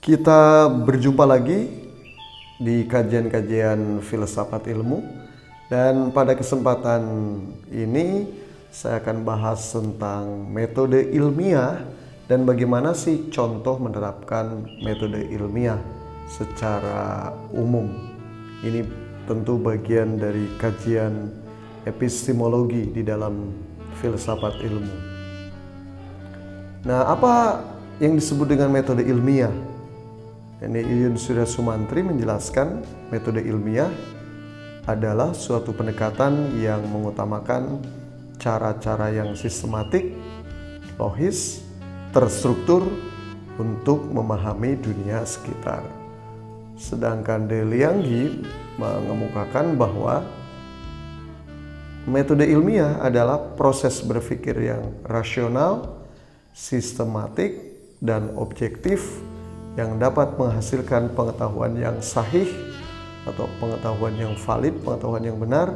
Kita berjumpa lagi di kajian-kajian filsafat ilmu, dan pada kesempatan ini saya akan bahas tentang metode ilmiah dan bagaimana sih contoh menerapkan metode ilmiah secara umum. Ini tentu bagian dari kajian epistemologi di dalam filsafat ilmu. Nah, apa yang disebut dengan metode ilmiah? Ini Iyun Surya Sumantri menjelaskan metode ilmiah adalah suatu pendekatan yang mengutamakan cara-cara yang sistematik, logis, terstruktur untuk memahami dunia sekitar. Sedangkan De Liangji mengemukakan bahwa metode ilmiah adalah proses berpikir yang rasional, sistematik, dan objektif yang dapat menghasilkan pengetahuan yang sahih atau pengetahuan yang valid, pengetahuan yang benar,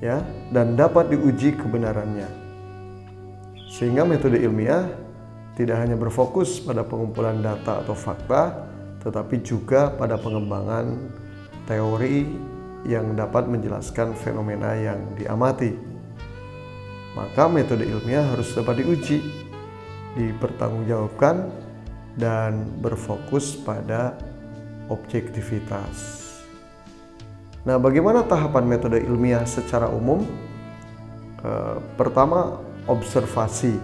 ya, dan dapat diuji kebenarannya. Sehingga metode ilmiah tidak hanya berfokus pada pengumpulan data atau fakta, tetapi juga pada pengembangan teori yang dapat menjelaskan fenomena yang diamati. Maka metode ilmiah harus dapat diuji, dipertanggungjawabkan, dan berfokus pada objektivitas. Nah, bagaimana tahapan metode ilmiah secara umum? Pertama, observasi.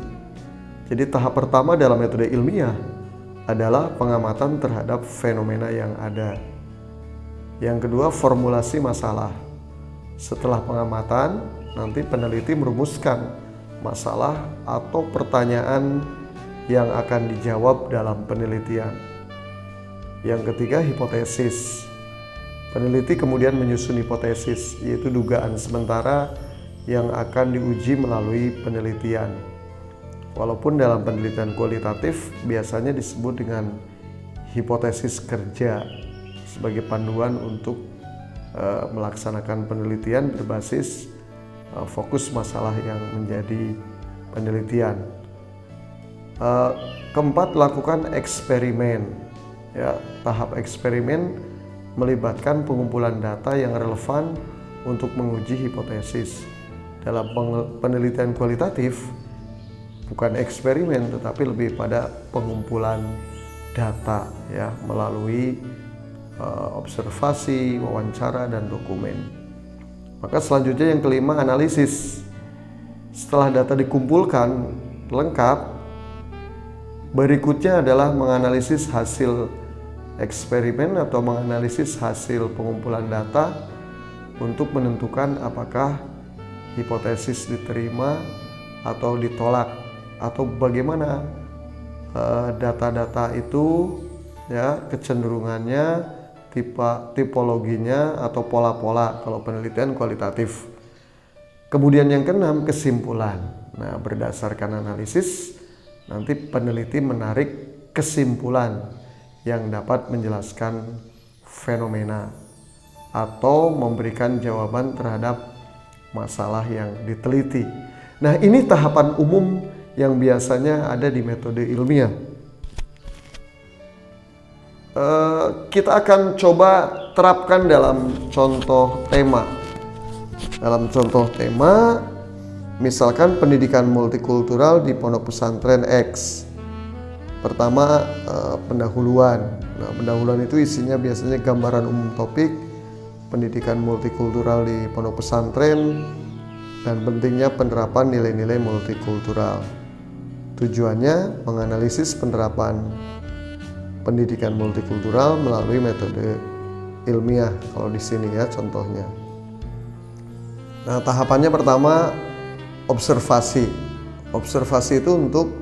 Jadi tahap pertama dalam metode ilmiah adalah pengamatan terhadap fenomena yang ada. Yang kedua, formulasi masalah. Setelah pengamatan, nanti peneliti merumuskan masalah atau pertanyaan yang akan dijawab dalam penelitian. Yang ketiga, hipotesis. Peneliti kemudian menyusun hipotesis, yaitu dugaan sementara yang akan diuji melalui penelitian. Walaupun dalam penelitian kualitatif biasanya disebut dengan hipotesis kerja sebagai panduan untuk melaksanakan penelitian berbasis fokus masalah yang menjadi penelitian. Keempat, lakukan eksperimen. Ya, tahap eksperimen melibatkan pengumpulan data yang relevan untuk menguji hipotesis. Dalam penelitian kualitatif, bukan eksperimen tetapi lebih pada pengumpulan data, ya, melalui observasi, wawancara, dan dokumen. Maka selanjutnya yang kelima, analisis. Setelah data dikumpulkan lengkap, berikutnya adalah menganalisis hasil eksperimen atau menganalisis hasil pengumpulan data untuk menentukan apakah hipotesis diterima atau ditolak, atau bagaimana data-data itu, ya, kecenderungannya, tipologinya atau pola-pola kalau penelitian kualitatif. Kemudian yang keenam, kesimpulan. Nah, berdasarkan analisis nanti peneliti menarik kesimpulan yang dapat menjelaskan fenomena atau memberikan jawaban terhadap masalah yang diteliti. Nah, ini tahapan umum yang biasanya ada di metode ilmiah. Kita akan coba terapkan dalam contoh tema. Dalam contoh tema, misalkan pendidikan multikultural di pondok pesantren X. Pertama, pendahuluan. Nah, pendahuluan itu isinya biasanya gambaran umum topik pendidikan multikultural di pondok pesantren dan pentingnya penerapan nilai-nilai multikultural. Tujuannya menganalisis penerapan pendidikan multikultural melalui metode ilmiah. Kalau di sini, ya, contohnya. Nah, tahapannya pertama, observasi. Observasi itu untuk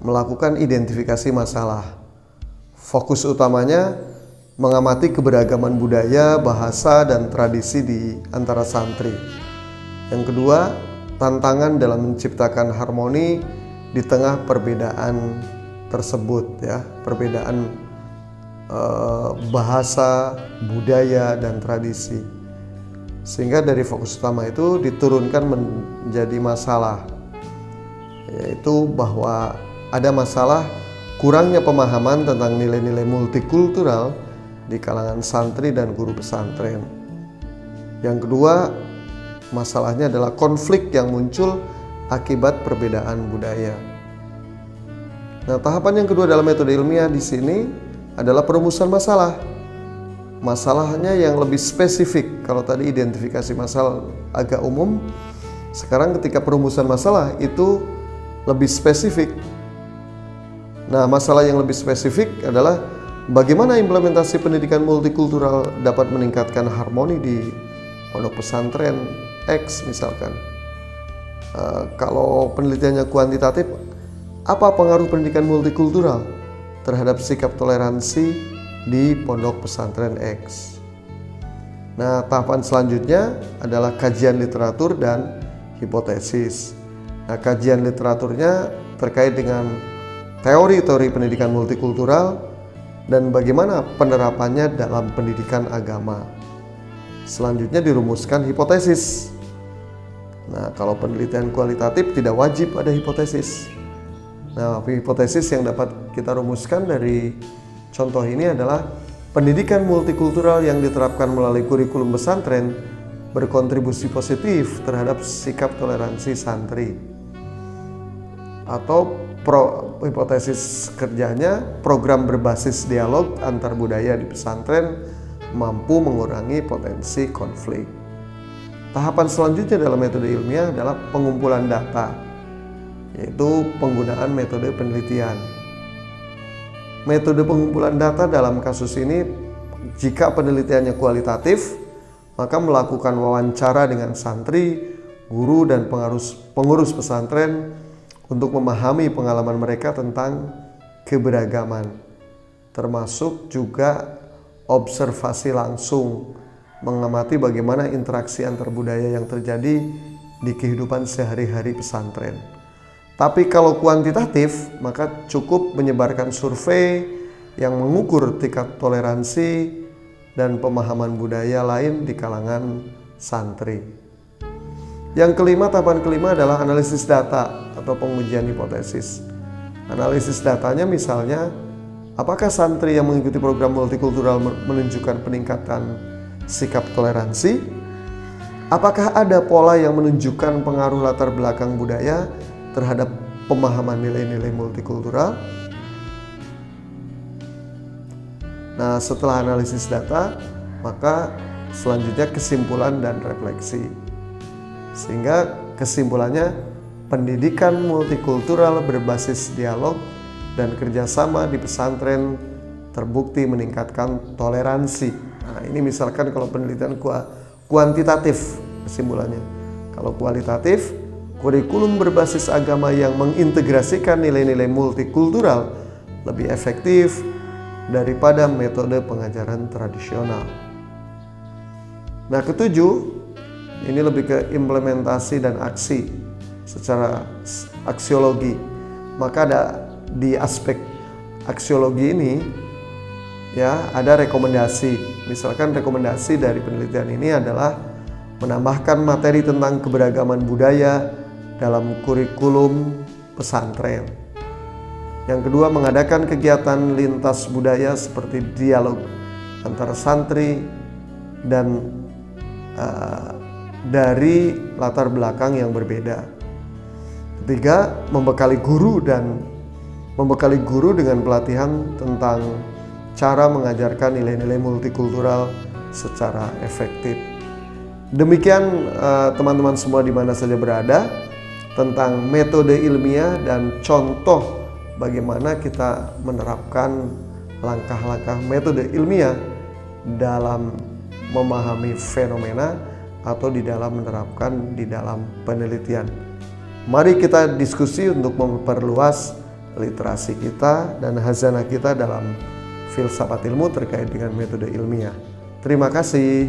melakukan identifikasi masalah. Fokus utamanya mengamati keberagaman budaya, bahasa, dan tradisi di antara santri. Yang kedua, tantangan dalam menciptakan harmoni di tengah perbedaan tersebut, ya, perbedaan bahasa, budaya, dan tradisi. Sehingga dari fokus utama itu diturunkan menjadi masalah, yaitu bahwa ada masalah kurangnya pemahaman tentang nilai-nilai multikultural di kalangan santri dan guru pesantren. Yang kedua, masalahnya adalah konflik yang muncul akibat perbedaan budaya. Nah, tahapan yang kedua dalam metode ilmiah di sini adalah perumusan masalah. Masalahnya yang lebih spesifik. Kalau tadi identifikasi masalah agak umum, sekarang ketika perumusan masalah itu lebih spesifik. Nah, masalah yang lebih spesifik adalah bagaimana implementasi pendidikan multikultural dapat meningkatkan harmoni di pondok pesantren X misalkan. Kalau penelitiannya kuantitatif, apa pengaruh pendidikan multikultural terhadap sikap toleransi di pondok pesantren X? Nah, tahapan selanjutnya adalah kajian literatur dan hipotesis. Nah, kajian literaturnya terkait dengan teori-teori pendidikan multikultural dan bagaimana penerapannya dalam pendidikan agama. Selanjutnya dirumuskan hipotesis. Nah, kalau penelitian kualitatif tidak wajib ada hipotesis. Nah, hipotesis yang dapat kita rumuskan dari contoh ini adalah pendidikan multikultural yang diterapkan melalui kurikulum pesantren berkontribusi positif terhadap sikap toleransi santri. Atau hipotesis kerjanya, program berbasis dialog antar budaya di pesantren mampu mengurangi potensi konflik. Tahapan selanjutnya dalam metode ilmiah adalah pengumpulan data, yaitu penggunaan metode penelitian. Metode pengumpulan data dalam kasus ini, jika penelitiannya kualitatif, maka melakukan wawancara dengan santri, guru, dan pengurus pesantren untuk memahami pengalaman mereka tentang keberagaman, termasuk juga observasi langsung, mengamati bagaimana interaksi antar budaya yang terjadi di kehidupan sehari-hari pesantren. Tapi kalau kuantitatif, maka cukup menyebarkan survei yang mengukur tingkat toleransi dan pemahaman budaya lain di kalangan santri. Yang kelima, tahapan kelima adalah analisis data atau pengujian hipotesis. Analisis datanya misalnya, apakah santri yang mengikuti program multikultural menunjukkan peningkatan sikap toleransi? Apakah ada pola yang menunjukkan pengaruh latar belakang budaya terhadap pemahaman nilai-nilai multikultural? Nah, setelah analisis data, maka selanjutnya kesimpulan dan refleksi. Sehingga kesimpulannya, pendidikan multikultural berbasis dialog dan kerjasama di pesantren terbukti meningkatkan toleransi. Nah, ini misalkan kalau penelitian kuantitatif kesimpulannya. Kalau kualitatif, kurikulum berbasis agama yang mengintegrasikan nilai-nilai multikultural lebih efektif daripada metode pengajaran tradisional. Nah, ketujuh, ini lebih ke implementasi dan aksi secara aksiologi. Maka ada di aspek aksiologi ini ya ada rekomendasi. Misalkan rekomendasi dari penelitian ini adalah menambahkan materi tentang keberagaman budaya dalam kurikulum pesantren. Yang kedua, mengadakan kegiatan lintas budaya seperti dialog antara santri dan dari latar belakang yang berbeda. Ketiga, membekali guru dengan pelatihan tentang cara mengajarkan nilai-nilai multikultural secara efektif. Demikian teman-teman semua di mana saja berada tentang metode ilmiah dan contoh bagaimana kita menerapkan langkah-langkah metode ilmiah dalam memahami fenomena atau di dalam menerapkan di dalam penelitian. Mari kita diskusi untuk memperluas literasi kita dan khazanah kita dalam filsafat ilmu terkait dengan metode ilmiah. Terima kasih.